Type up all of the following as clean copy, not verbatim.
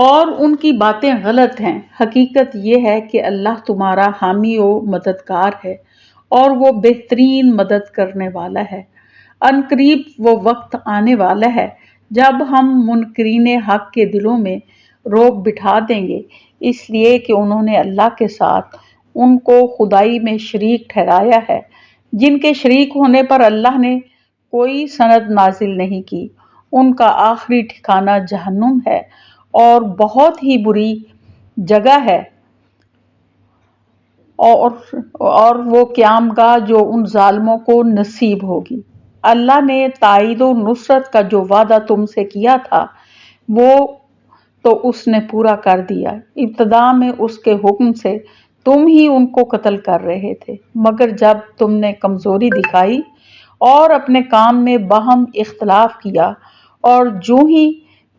اور ان کی باتیں غلط ہیں۔ حقیقت یہ ہے کہ اللہ تمہارا حامی و مددگار ہے اور وہ بہترین مدد کرنے والا ہے۔ ان قریب وہ وقت آنے والا ہے جب ہم منکرین حق کے دلوں میں روب بٹھا دیں گے، اس لیے کہ انہوں نے اللہ کے ساتھ ان کو خدائی میں شریک ٹھہرایا ہے، جن کے شریک ہونے پر اللہ نے کوئی سند نازل نہیں کی۔ ان کا آخری ٹھکانہ جہنم ہے اور بہت ہی بری جگہ ہے، اور وہ قیامگاہ جو ان ظالموں کو نصیب ہوگی۔ اللہ نے تائید و نصرت کا جو وعدہ تم سے کیا تھا وہ تو اس نے پورا کر دیا۔ ابتدا میں اس کے حکم سے تم ہی ان کو قتل کر رہے تھے، مگر جب تم نے کمزوری دکھائی اور اپنے کام میں باہم اختلاف کیا، اور جو ہی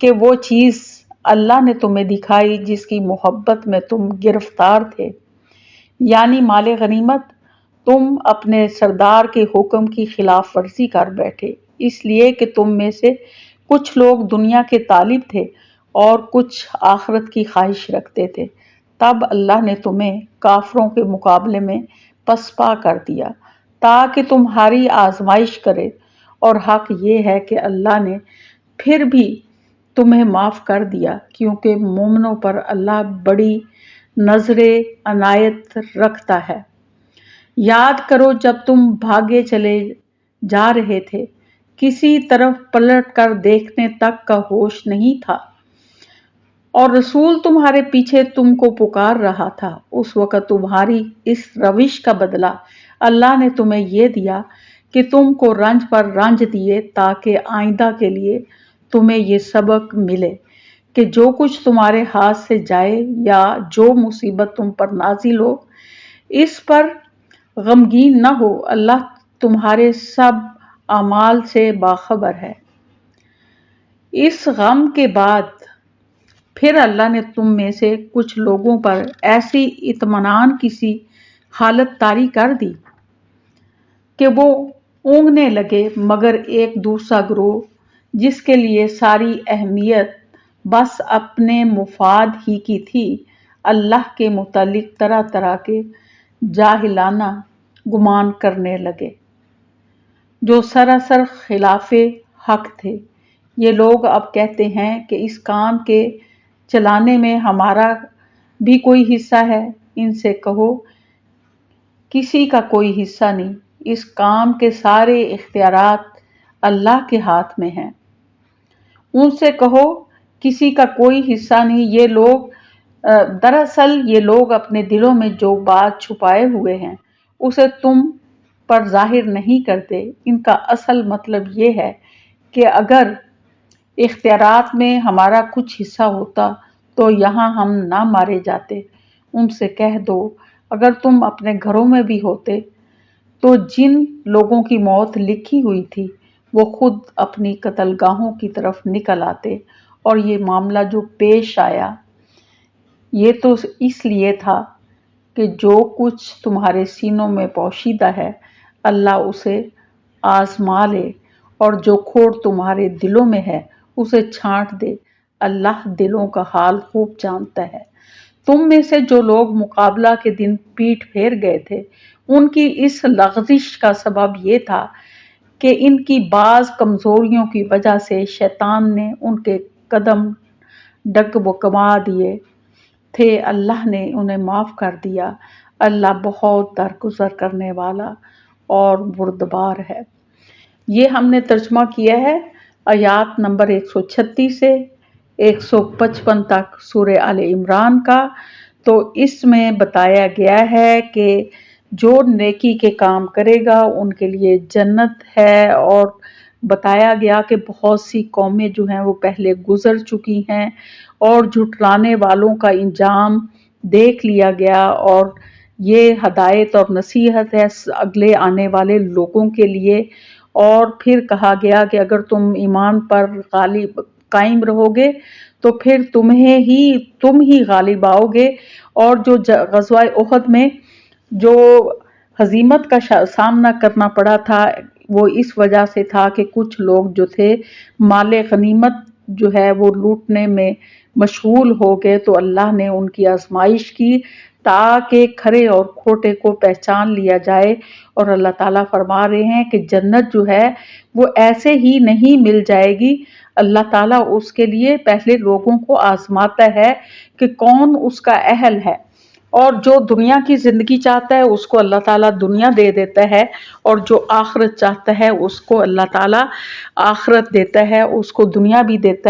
کہ وہ چیز اللہ نے تمہیں دکھائی جس کی محبت میں تم گرفتار تھے، یعنی مال غنیمت، تم اپنے سردار کے حکم کی خلاف ورزی کر بیٹھے، اس لیے کہ تم میں سے کچھ لوگ دنیا کے طالب تھے اور کچھ آخرت کی خواہش رکھتے تھے۔ تب اللہ نے تمہیں کافروں کے مقابلے میں پسپا کر دیا تاکہ تمہاری آزمائش کرے، اور حق یہ ہے کہ اللہ نے پھر بھی تمہیں معاف کر دیا، کیونکہ مومنوں پر اللہ بڑی نظر عنایت رکھتا ہے۔ یاد کرو جب تم بھاگے چلے جا رہے تھے، کسی طرف پلٹ کر دیکھنے تک کا ہوش نہیں تھا، اور رسول تمہارے پیچھے تم کو پکار رہا تھا۔ اس وقت تمہاری اس روش کا بدلہ اللہ نے تمہیں یہ دیا کہ تم کو رنج پر رنج دیے، تاکہ آئندہ کے لیے تمہیں یہ سبق ملے کہ جو کچھ تمہارے ہاتھ سے جائے یا جو مصیبت تم پر نازل ہو، اس پر غمگین نہ ہو، اللہ تمہارے سب اعمال سے باخبر ہے۔ اس غم کے بعد پھر اللہ نے تم میں سے کچھ لوگوں پر ایسی اطمینان کی سی حالت طاری کر دی کہ وہ اونگنے لگے، مگر ایک دوسرا گروہ جس کے لیے ساری اہمیت بس اپنے مفاد ہی کی تھی، اللہ کے متعلق طرح طرح کے جاہلانہ گمان کرنے لگے جو سراسر خلاف حق تھے۔ یہ لوگ اب کہتے ہیں کہ اس کام کے چلانے میں ہمارا بھی کوئی حصہ ہے۔ ان سے کہو کسی کا کوئی حصہ نہیں، اس کام کے سارے اختیارات اللہ کے ہاتھ میں ہیں۔ ان سے کہو کسی کا کوئی حصہ نہیں، یہ لوگ دراصل یہ لوگ اپنے دلوں میں جو بات چھپائے ہوئے ہیں اسے تم پر ظاہر نہیں کرتے۔ ان کا اصل مطلب یہ ہے کہ اگر اختیارات میں ہمارا کچھ حصہ ہوتا تو یہاں ہم نہ مارے جاتے۔ ان سے کہہ دو اگر تم اپنے گھروں میں بھی ہوتے تو جن لوگوں کی موت لکھی ہوئی تھی وہ خود اپنی قتل گاہوں کی طرف نکل آتے، اور یہ معاملہ جو پیش آیا یہ تو اس لیے تھا کہ جو کچھ تمہارے سینوں میں پوشیدہ ہے اللہ اسے آزما لے، اور جو کھوٹ تمہارے دلوں میں ہے اسے چھانٹ دے۔ اللہ دلوں کا حال خوب جانتا ہے۔ تم میں سے جو لوگ مقابلہ کے دن پیٹھ پھیر گئے تھے، ان کی اس لغزش کا سبب یہ تھا کہ ان کی بعض کمزوریوں کی وجہ سے شیطان نے ان کے قدم ڈگمگا دیے تھے۔ اللہ نے انہیں معاف کر دیا۔ اللہ بہت درگزر کرنے والا اور بردبار ہے۔ یہ ہم نے ترجمہ کیا ہے آیات نمبر 136 سے 155 تک سورہ آل عمران کا۔ تو اس میں بتایا گیا ہے کہ جو نیکی کے کام کرے گا ان کے لیے جنت ہے، اور بتایا گیا کہ بہت سی قومیں جو ہیں وہ پہلے گزر چکی ہیں، اور جھٹلانے والوں کا انجام دیکھ لیا گیا، اور یہ ہدایت اور نصیحت ہے اگلے آنے والے لوگوں کے لیے۔ اور پھر کہا گیا کہ اگر تم ایمان پر قائم رہو گے تو پھر تم ہی غالب آؤ گے۔ اور جو غزوہ احد میں جو ہزیمت کا سامنا کرنا پڑا تھا وہ اس وجہ سے تھا کہ کچھ لوگ جو تھے مال غنیمت جو ہے وہ لوٹنے میں مشغول ہو گئے تو اللہ نے ان کی آزمائش کی تاکہ کھرے اور کھوٹے کو پہچان لیا جائے۔ اور اللہ تعالیٰ فرما رہے ہیں کہ جنت جو ہے وہ ایسے ہی نہیں مل جائے گی، اللہ تعالیٰ اس کے لیے پہلے لوگوں کو آزماتا ہے کہ کون اس کا اہل ہے، اور جو دنیا کی زندگی چاہتا ہے اس کو اللہ تعالیٰ دنیا دے دیتا ہے، اور جو آخرت چاہتا ہے اس کو اللہ تعالیٰ آخرت دیتا ہے، اس کو دنیا بھی دیتا ہے۔